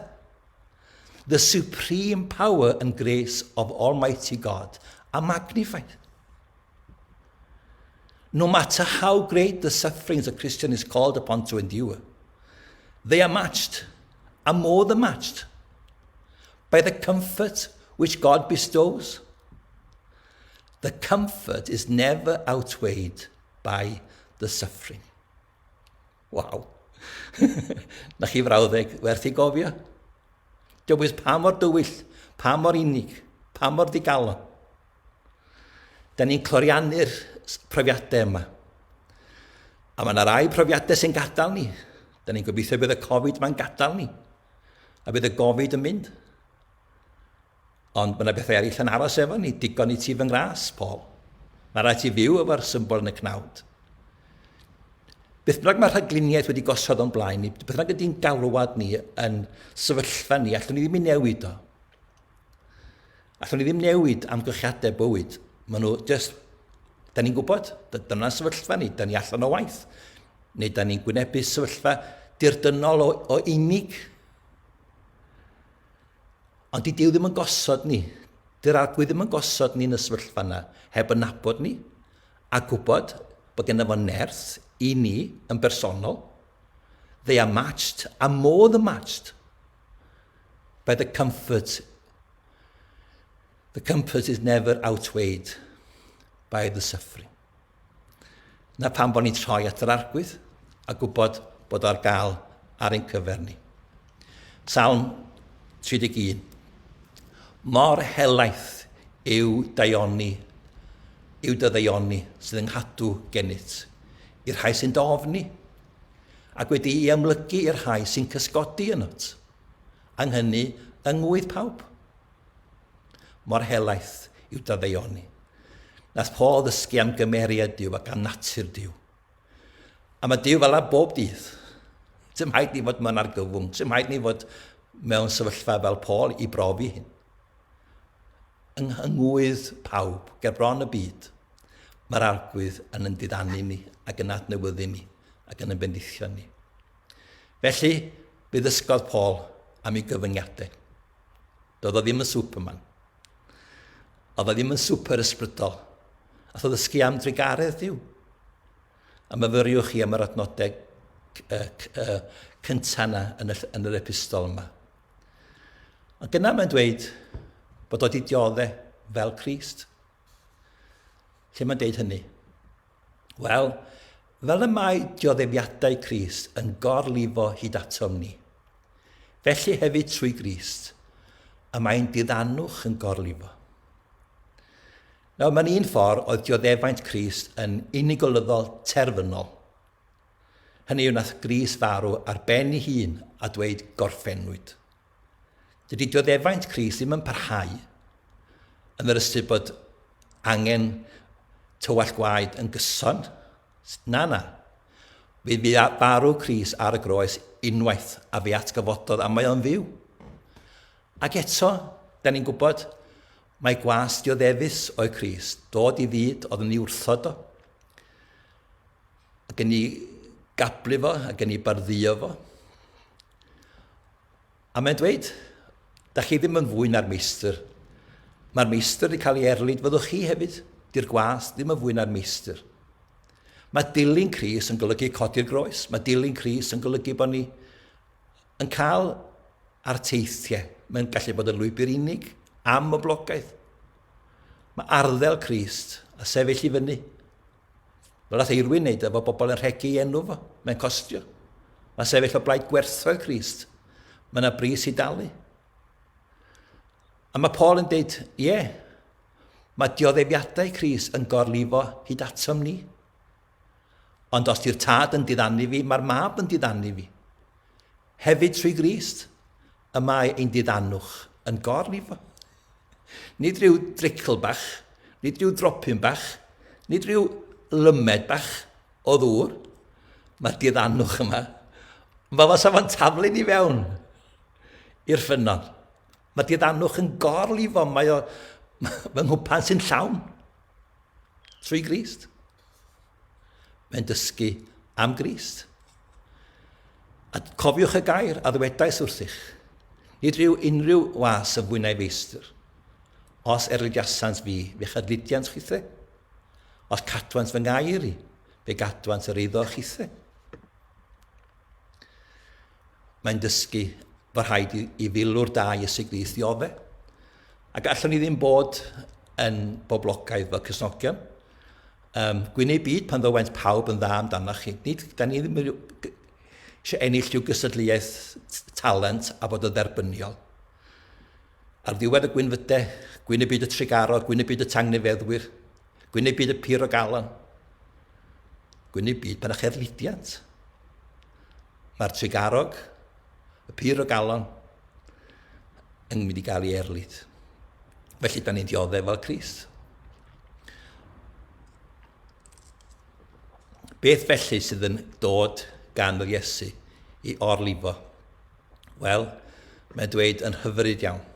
the supreme power and grace of Almighty God are magnified. No matter how great the sufferings a Christian is called upon to endure, they are matched, and more than matched, by the comfort which God bestows. The comfort is never outweighed by the suffering. Wow. Na chi frawddeg werth i gofio. Dywys pa mor dywyll, pa mor unig, pa mor digalon. Da ni'n cloriannu'r profiadau yma. A mae yna rai profiadau sy'n gadael ni. Da ni'n gobeithio bydd y Covid ma'n gadael ni. A bydd y Covid yn mynd. Ond mae yna bethau eraill yn aros efo ni. Digon i ti fy ngras, Paul. Mae rhaid ti fyw efo'r symbol yn y cnawd. Beth bynnag mae rhagluniaeth wedi gosod o'n blaen ni, beth bynnag ydy'n galwad ni yn sefyllfa ni, allwn ni ddim i newid o. Allwn ni ddim newid amgylchiadau bywyd. Maen nhw just, da ni'n gwybod, dyna'n sefyllfa ni, da ni allan o waith. Neu da ni'n gwynebu sefyllfa dirdynol o unig. Ond di Duw ddim yn gosod ni, di'r arglwydd ddim yn gosod ni yn y sefyllfa yna, heb yn nabod ni, a gwybod bod gen fo nerth i ni yn bersonol. They are matched, and more than matched, by the comfort. The comfort is never outweighed by the suffering. Na pam bod ni'n troi at yr arglwydd a gwybod bod o'r gael ar ein cyfer ni. Psalm 31. Mor helaeth yw dy ddaioni sydd yn nghadw gennyt, i'r rhai sy'n dofni, ac wedi ei ymlygu i'r rhai sy'n cysgodi yno't, ang hynny yngwydd pawb. Mor helaeth yw dy ddaioni. Nath Paul ddysgu am gymeriad Duw ac am natur Duw. A mae Duw fel a bob dydd. Dim haid ni fod mewn argyfwng, dim haid ni fod mewn sefyllfa fel Paul i brofi hyn. Yngwydd pawb, ger bron y byd, mae'r arglwydd yn diddannu ni ac yn adnewyddu ni ac yn bendithio ni. Felly, bydd ddysgodd Paul am ei gyfyngiadau. Doedd o ddim yn Superman. Oedd o ddim yn super ysbrydol. Ath o ddysgu am drigaredd Duw. A myfyriwch chi am yr adnodau cyntaf yna yn yr epistol yma. Ond gyna mae'n dweud bod o wedi dioddau fel Crist. Lle mae'n deud hynny? Wel, fel y mae dioddefiadau Crist yn gorlifo hyd atom ni, felly hefyd trwy Crist, y mae'n diddannwch yn gorlifo. Nawr, mae'n un ffordd oedd dioddefaint Crist yn unigolyddol terfynol. Hynny yw nath Crist farw ar ben ei hun a dweud gorffennwyd. Dydy dioddefaint Crist ddim yn parhau yn yr ystyr bod angen tywall gwaed yn gyson. Na. Fydd farw Crist ar y groes unwaith a fi atgyfododd a mae o'n fyw. Ac eto, da ni'n gwybod, mae gwas dioddefus o'i Crist dod i fyd oedd yn ei wrthod o, ac yn ei gablu fo, ac yn ei barddio fo. A mae'n dweud, da chi ddim yn fwy na'r meistr. Mae'r meistr wedi cael ei erlyd, fyddwch chi hefyd. Di'r gwas ddim yn fwy na'r meistr. Mae dilyn Crist yn golygu codi'r groes. Mae dilyn Crist yn golygu bod ni yn cael arteithiau. Mae'n gallu bod yn lwybr unig am y blogaeth. Mae arddel Crist a sefyll i fyny. Fel ath Eirwyn wneud efo bobl yn rhegu enw fo. Mae'n costio. Mae sefyll o blaid gwerthfawr Crist. Mae yna bris i dalu. A mae Paul yn dweud, mae dioddefiadau Crist yn gorlifo hyd atom ni. Ond os di'r tad yn diddannu fi, mae'r mab yn diddannu fi. Hefyd trwy Crist, y mae ein diddannwch yn gorlifo. Nid rhyw dricl bach, nid rhyw dropyn bach, nid rhyw lymed bach o ddŵr, mae'r dioddannwch yma, mae fas fo'n taflu ni fewn i'r ffynnon. Mae dioddannwch yn gorlifo, mae nghwpan sy'n llawn trwy Grist. Mae'n dysgu am Grist. A cofiwch y gair a ddwedais wrthych. Nid unrhyw was yn fwy na'i feistr. Os erlydiasans fi chadludiant chithe. Os cadwans fy ngair i, fe gadwans yr eiddo chithe. Mae'n dysgu fod rhaid i filwr da Iesu Grist ddiodde. Ac allwn ni ddim bod yn boblogaidd fel Cysnogion. Gwyneb byd pan ddywent pawb yn dda amdano chi. Da ni ddim eisiau ennill rhyw gysadleuaeth talent a bod y dderbyniol. Ar ddiwedd y gwynfydau, gwyneb byd y trigarod, gwyneb byd y tangnefeddwyr, gwyneb byd y pyr o galan, gwyneb byd pan eich erludiant. Mae'r trigarog, y pyr o galan, yn mynd i gael ei erlyd. Felly, da ni'n dioddef fel Crist. Beth felly sydd yn dod gan yr Iesu i orlifo? Wel, mae'n dweud yn hyfryd iawn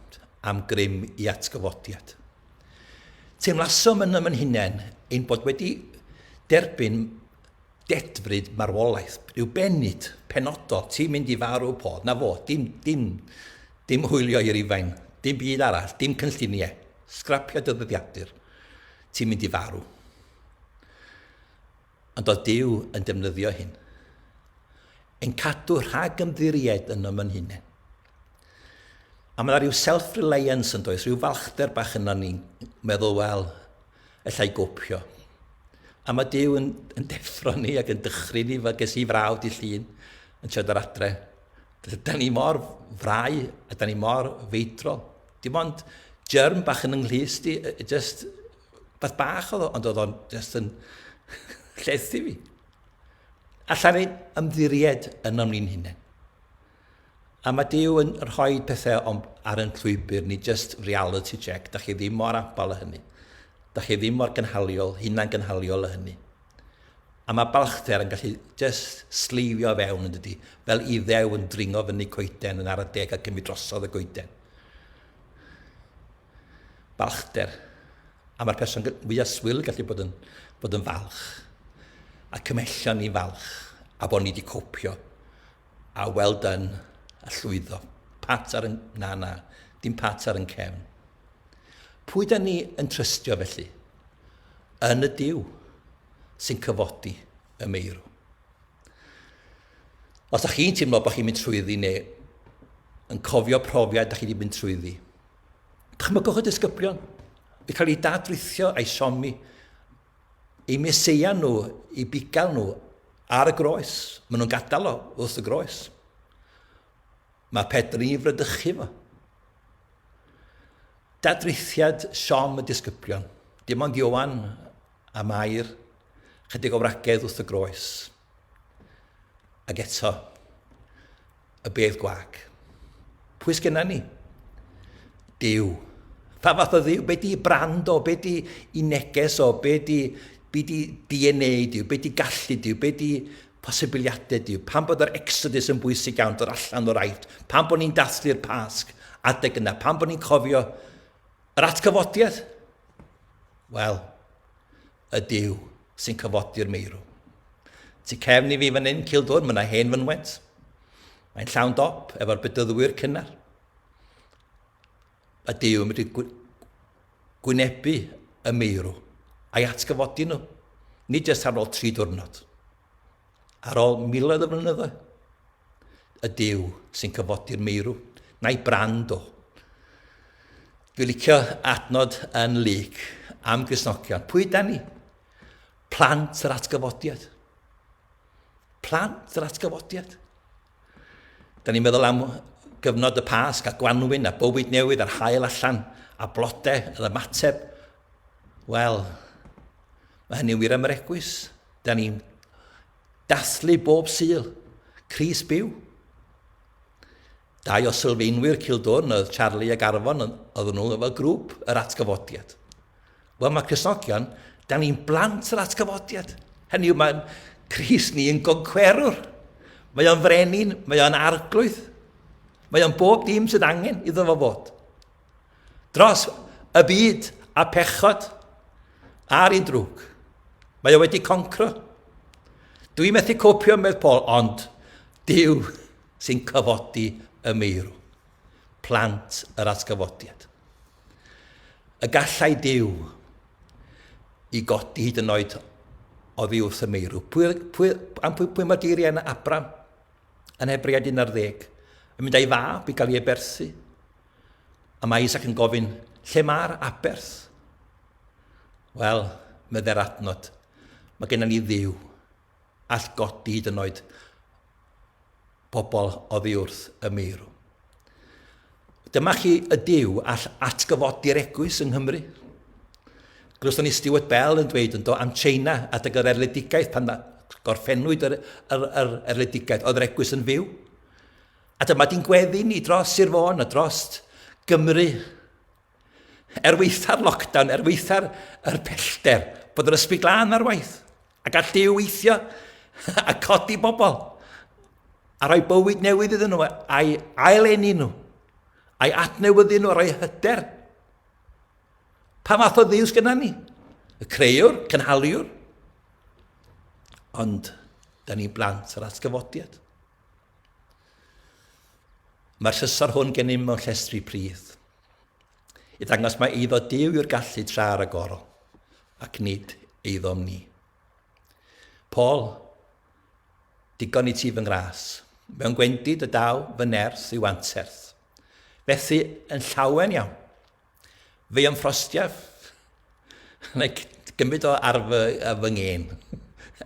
am grym i atgyfodiad. Teimlasom yn ym hunain ein bod wedi derbyn dedfryd marwolaeth, rhyw benid penodol, ti'n mynd i farw pod, na fo, dim hwylio i'r ifain, dim byd arall, dim cynlluniau, scrapio dy ddyddiadur, ti'n mynd i farw. Ond oedd Duw yn defnyddio hyn. Yn cadw rhag ymddiried yn ym hunain. A mae yna rhyw self-reliance yn does, rhyw falchder bach yna ni'n meddwl, wel, allai gopio. A mae Duw yn deffro ni ac yn dychru ni fel ges i frawd i llun yn siarad ar adre. Da ni mor frau a da ni mor feitrol. Dim ond germ bach yn ynglys di, just beth bach oedd o, ond oedd o'n just yn llethu fi. Allan ni ymddiried yn ymwneud hunain. A mae Duw yn rhoi pethau ar yn llwybr ni, just reality check. Da chi ddim mor abal y hynny. Da chi ddim mor gynhaliol, hunan gynhaliol y hynny. A mae balchder yn gallu just slifio fewn yn dydy, fel i ddew yn dringo fyny coeden yn ar y deg a cymryd drosodd y coeden. Balchder. A mae'r person fwyaf swyl gallu bod yn falch. A cymhellion ni falch, a bod ni wedi copio. A well done, a llwyddo. Pat ar yn, na, dim pat ar yn cefn. Pwy da ni yn trystio felly? Yn y Duw sy'n cyfodi y meirw. Os da chi'n teimlo bod chi'n mynd trwyddi neu yn cofio profiad da chi wedi mynd trwyddi, dychmygwch y disgyblion. I cael ei dadrithio a'i siomi, i meseia nhw, i bigael nhw ar y groes. Maen nhw'n gadael o wrth y groes. Mae Pedr i frydychu fo. Dadrithiad siom y disgyblion. Dim ond Iowan a Mair, chydig o wragedd wrth y groes. Ac eto, y bedd gwag. Pwy sgynna ni? Duw. Pa fath o Dduw? Be di brand o? Be di i neges o? Be di DNA Duw? Be di gallu Duw? Be di posibiliadau Duw? Pan bod yr exodus yn bwysig iawn dod allan o'r aifft? Pan bod ni'n dathlu'r Pasg adeg yna? Pan bod ni'n cofio yr atgyfodiad? Wel, y Duw sy'n cyfodi'r meirw. Ti cefn i fi fan hyn, Cildwrn, mae yna hen fynwent. Mae'n llawn dop efo'r bedyddwyr cynnar. Y Duw yn mynd i gwynebu y meirw a'i atgyfodi nhw. Nid jyst ar ôl 3 diwrnod. Ar ôl miloedd o flynyddoedd. Y Duw sy'n cyfodi'r meirw. Na'i brand o. Dwi'n licio adnod yn lyg am Gristnogion. Pwy da ni? Plant yr atgyfodiad. Plant yr atgyfodiad. Da ni'n meddwl am gyfnod y Pasg a Gwanwyn a bywyd newydd a'r hael allan a blodau, yr ymateb. Wel, mae hynny'n wir am yr egwys. Da ni'n dathlu bob Sul, Cris byw. 2 o sylfaenwyr Cildwrn, oedd Charlie a Garfon, oedd nhw efo grŵp yr atgyfodiad. Wel, mae Cristnogion, Da ni'n blant yr atgyfodiad. Hynny yw, mae'n Cris ni yn goncwerwr. Mae o'n frenin, mae o'n arglwydd. Mae o'n bob dim sydd angen iddo fo fod. Dros y byd a pechod a'r un drwg. Mae o wedi concro. Dwi'n methu copio med Paul, ond Duw sy'n cyfodi y meirw. Plant yr atgyfodiad. Y gallai Duw i godi hyd yn oed oddi wrth y meirw. Pwy mae diri yn Abram yn Hebread 11? Yn mynd â'i fab i gael ei eberthu. A mae Isaac yn gofyn, lle mae'r aberth? Wel, medde'r adnod, mae gennym ni Dduw all godi hyd yn oed bobl oddi wrth y meirw. Dyma chi y Duw all atgyfodi'r eglwys yng Nghymru. Glywson ni Stewart Bell yn dweud yn do am China adeg yr erledigaeth pan gorffennwyd yr erledigaeth oedd yr eglwys yn fyw. A dyma di'n gweddi ni dros Sir Fôn a dros Gymru. Weitha'r lockdown, weitha'r pellter, bod yr ysbryd glân ar waith. A gall Duw weithio a codi bobl. A rhoi bywyd newydd iddyn nhw, a'i aileni nhw. A'i adnewyddu nhw, rhoi hyder. Pa fath o Dduw sgynna ni? Y creuwr, cynhaliwr. Ond, da ni'n blant yr atgyfodiad. Mae'r llusor hwn gen i mewn llestri pridd. I ddangos mae eiddo Duw yw'r gallu tra'r agorol, ac nid eiddo ni. Paul, digon i ti fy ngras. Mewn gwendid y daw fy nerth yw anterth. Fethu yn llawen iawn. Fe yn ffrostiaf. Neu gymryd o ar fy nghen.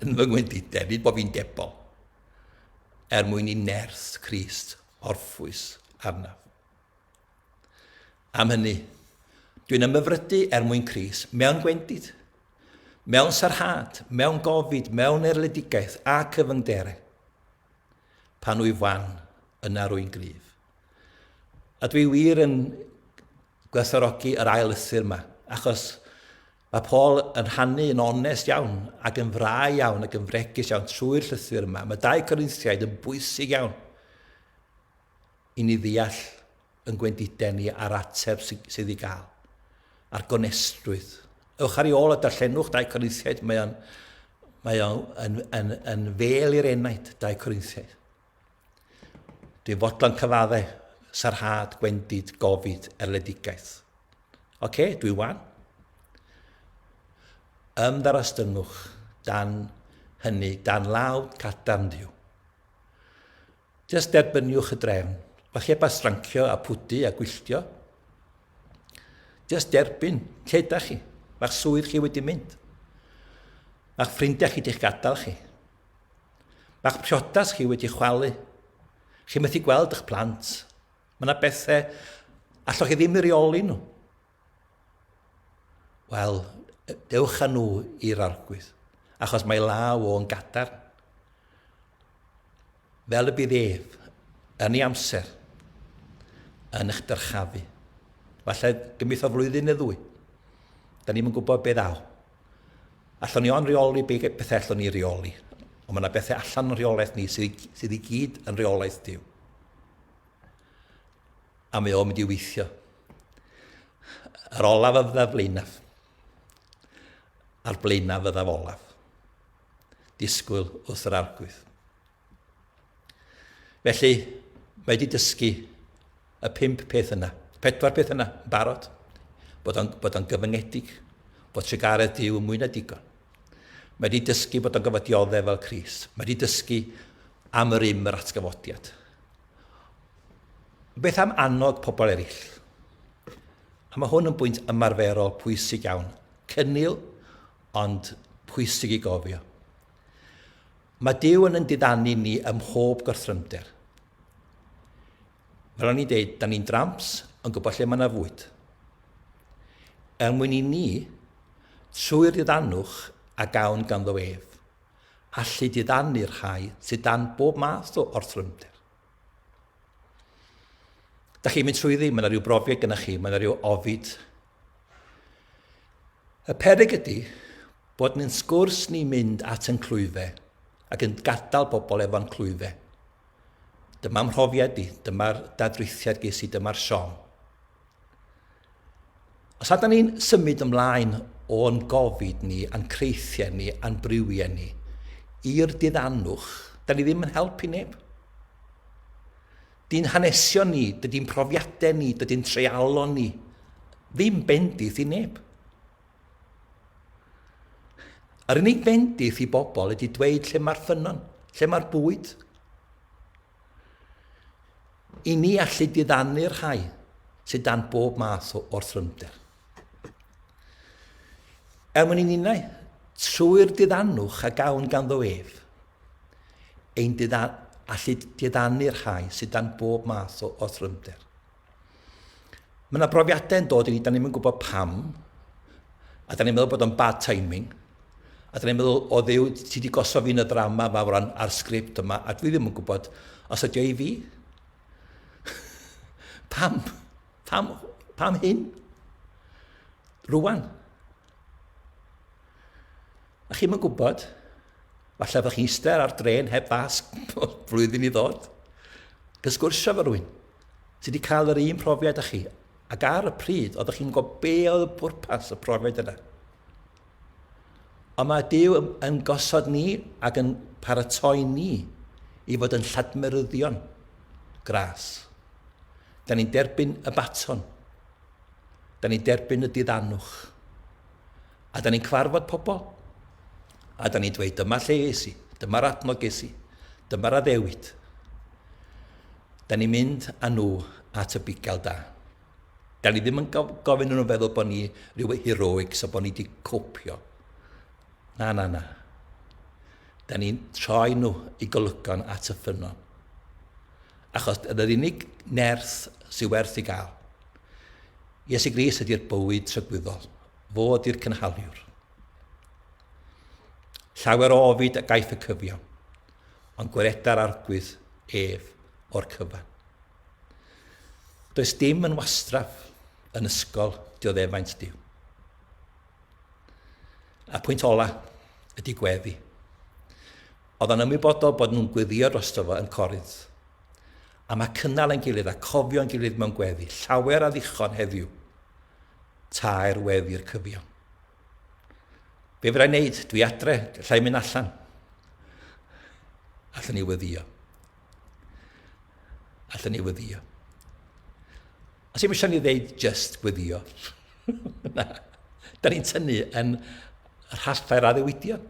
Yn fy ngwendidau, nid bod fi'n debol. Mwyn i nerth Crist orffwys arnaf. Am hynny, dwi'n ymyfrydu mwyn Crist mewn gwendid, mewn sarhad, mewn gofid, mewn erledigaeth a cyfyngderau. Pan wyf wan yn arwy'n gryf. A dwi wir yn gwerthfawrogi yr ail lythyr yma, achos mae Paul yn rhannu yn onest iawn ac yn frau iawn ac yn fregus iawn trwy'r llythyr yma. Mae 2 Corinthiaid yn bwysig iawn i ni ddeall yn gwendidau ni a'r ateb sydd i gael, a'r gonestrwydd. Ewch ar ei ôl y darllenwch 2 Corinthiaid, mae o'n yn fel i'r enaid 2 Corinthiaid. Dwi'n fodlon cyfaddau, sarhad, gwendid, gofid, erledigaeth. Dwi wan. Ymddarastyngwch dan hynny, dan lawd cadarn Duw. Jyst derbyniwch y drefn. Falle ba strancio a pwdu a gwylltio. Jyst derbyn, lle da chi? Mae'ch swydd chi wedi mynd. Mae'ch ffrindiau chi di'ch gadael chi. Mae'ch priodas chi wedi chwalu. Chi methu gweld eich plant. Mae yna bethau allwch chi ddim i reoli nhw. Wel, dewch â nhw i'r arglwydd, achos mae law o'n gadar. Fel y bydd ef, yn ei amser, yn eich dyrchafu. Falle gymryd o flwyddyn neu 2. Da ni'n gwybod beth ddaw. Allwn ni o'n reoli beth allwn ni reoli. Ond mae yna bethau allan yn reolaeth ni sydd i gyd yn reolaeth Duw. A mae o'n mynd i weithio. Yr olaf fydda blaenaf. A'r blaenaf fydda olaf. Disgwyl wrth yr arglwydd. Felly, mae wedi dysgu y 5 peth yna, 4 peth yna, yn barod, bod o'n gyfyngedig, bod tregaredd Duw yn mwy na digon. Mae wedi dysgu bod o'n gyfod dioddau fel Crist. Mae wedi dysgu am yr yr atgyfodiad. Beth am annog pobl eraill? A mae hwn yn bwynt ymarferol pwysig iawn. Cynnil, ond pwysig i gofio. Mae Duw yn diddanu ni ym mhob gwrthrynder. Fel o'n i'n dweud, da ni'n dramps yn gwybod lle mae yna fwyd. Mwyn i ni, trwy'r diddanwch a gawn ganddo ef, allu diddanu'r rhai sydd dan bob math o orthrynder. Da chi'n mynd trwyddi, mae yna rhyw brofiad gyda chi, mae yna rhyw ofid. Y peryg ydy bod ni'n sgwrs ni'n mynd at yn clwyfau ac yn gadael bobl efo'n clwyfau. Dyma'n mhrofiad i, dyma'r dadrithiad ges i, dyma'r Sian. Os ydym ni'n symud ymlaen o'n gofid ni, a'n creithiau ni, a'n brywiau ni, i'r diddannwch, da ni ddim yn helpu neb. Di'n hanesio ni, dydy'n profiadau ni, dydy'n treialo ni, ddim bendith i neb. Yr unig bendith i bobl ydy dweud lle mae'r ffynon, lle mae'r bwyd. I ni allu diddannu'r rhai sydd dan bob math o'r thrynder. Mwyn i ninnau, trwy'r diddannwch a gawn ganddo ef, ein allu diddannu'r rhai sydd dan bob math o thrynder. Mae yna brofiadau yn dod i ni, da ni'n gwybod pam, a da ni'n meddwl bod o'n bad timing, a da ni'n meddwl o Dduw, ti wedi gosod fi'n y ddrama fawr ar sgript yma, a dwi ddim yn gwybod os ydi o i fi. Pam hyn? Rwan. A chi'n yn gwybod, falle fydych chi'n eistedd ar dren heb fasg blwyddyn i ddod, gysgwrsio fo rwy'n sydd wedi cael yr un profiad â chi, ac ar y pryd, oeddech chi'n gwybod be oedd y bwrpas y profiad yna. Ond mae Duw yn gosod ni ac yn paratoi ni i fod yn lladmeryddion gras. Da ni'n derbyn y baton. Da ni'n derbyn y diddannwch. A da ni'n cyfarfod pobl. A da ni'n dweud, dyma lle ges i, dyma'r adnog ges i, dyma'r addewid. Da ni'n mynd â nhw at y bugail da. Da ni ddim yn gofyn nhw'n feddwl bod ni rhyw heroics o bod ni wedi copio. Na. Da ni'n troi nhw i golygon at y ffynon. Achos yr unig nerth sy'n werth i gael. Iesu Grist ydy'r bywyd trygwyddol. Fo ydy'r cynhaliwr. Llawer o ofid a gaiff y cyfiawn, ond gwireda'r arglwydd ef o'r cyfan. Does dim yn wastraff yn ysgol dioddefaint Duw. A pwynt ola ydy gweddi. Oedd yn ymwybodol bod nhw'n gweddio drosto fo yn Corinth. A mae cynnal yn gilydd a cofio yn gilydd mewn gweddi, llawer a ddichon heddiw, tair weddi'r cyfiawn. Be fyddai'n neud? Dwi adre, llai mynd allan. Allan ni weddio. Os yw'n eisiau ni ddeud just weddio. Na, da ni'n tynnu yn rhallau'r addewidion.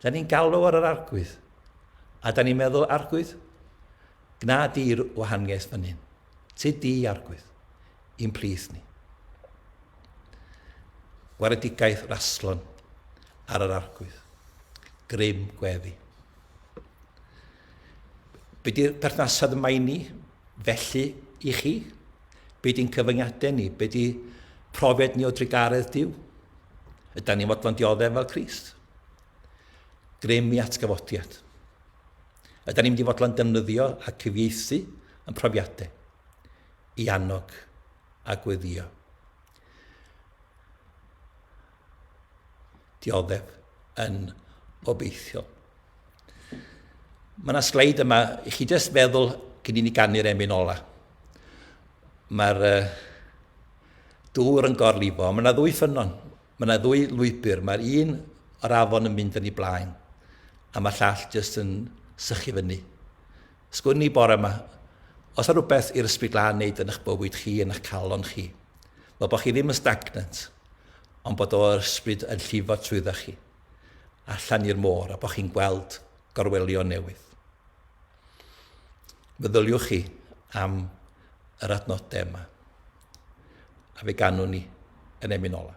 Da ni'n galw ar yr arglwydd. A da ni'n meddwl, arglwydd, gna di'r wahaniaeth fan hyn. Ti di arglwydd, i'n plith ni. Waredigaeth raslon ar yr arglwydd. Grym gweddi. Be di'r perthnasad yma i ni? Felly i chi? Be di'n cyfyngiadau ni? Be di profiad ni o drigaredd Duw? Yda ni'n fodlon dioddef fel Crist? Grym i atgyfodiad. Yda ni'n mynd i fodlon defnyddio a cyfieithu yn profiadau i annog a gweddio. Dioddef yn Obeithiol. Mae yna sleid yma, i chi jyst feddwl cyn i ni gannu'r emyn ola. Mae'r dŵr yn gorlifo, mae yna ddwy ffynon, mae yna ddwy lwybr, mae'r un o'r afon yn mynd yn ei blaen, a mae llall jyst yn sychu fyny. Sgwn ni bore yma, os yna rhywbeth i'r ysbryd glân wneud yn eich bywyd chi, yn eich calon chi, fel bod chi ddim yn stagnant, ond bod o'r ysbryd yn llifo trwydda chi, allan i'r môr, a bod chi'n gweld gorwelio newydd. Meddyliwch chi am yr adnodau yma, a fe ganwn ni yn emyn ola.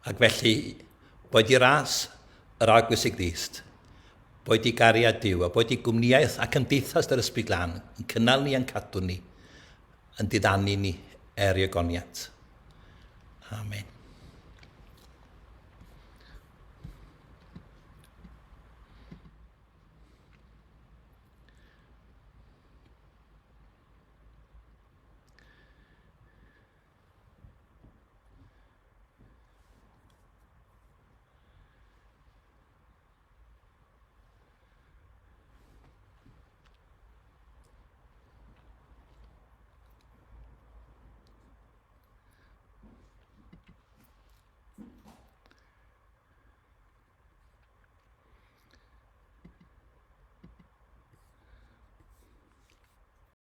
Ac felly, boed i ras yr agwys i Grist, boed i gariad Duw, a boed i gwmniaeth ac ymdeithas yr Ysbryd Glân yn cynnal ni yn cadw ni, yn diddannu ni i agoniant. Amen.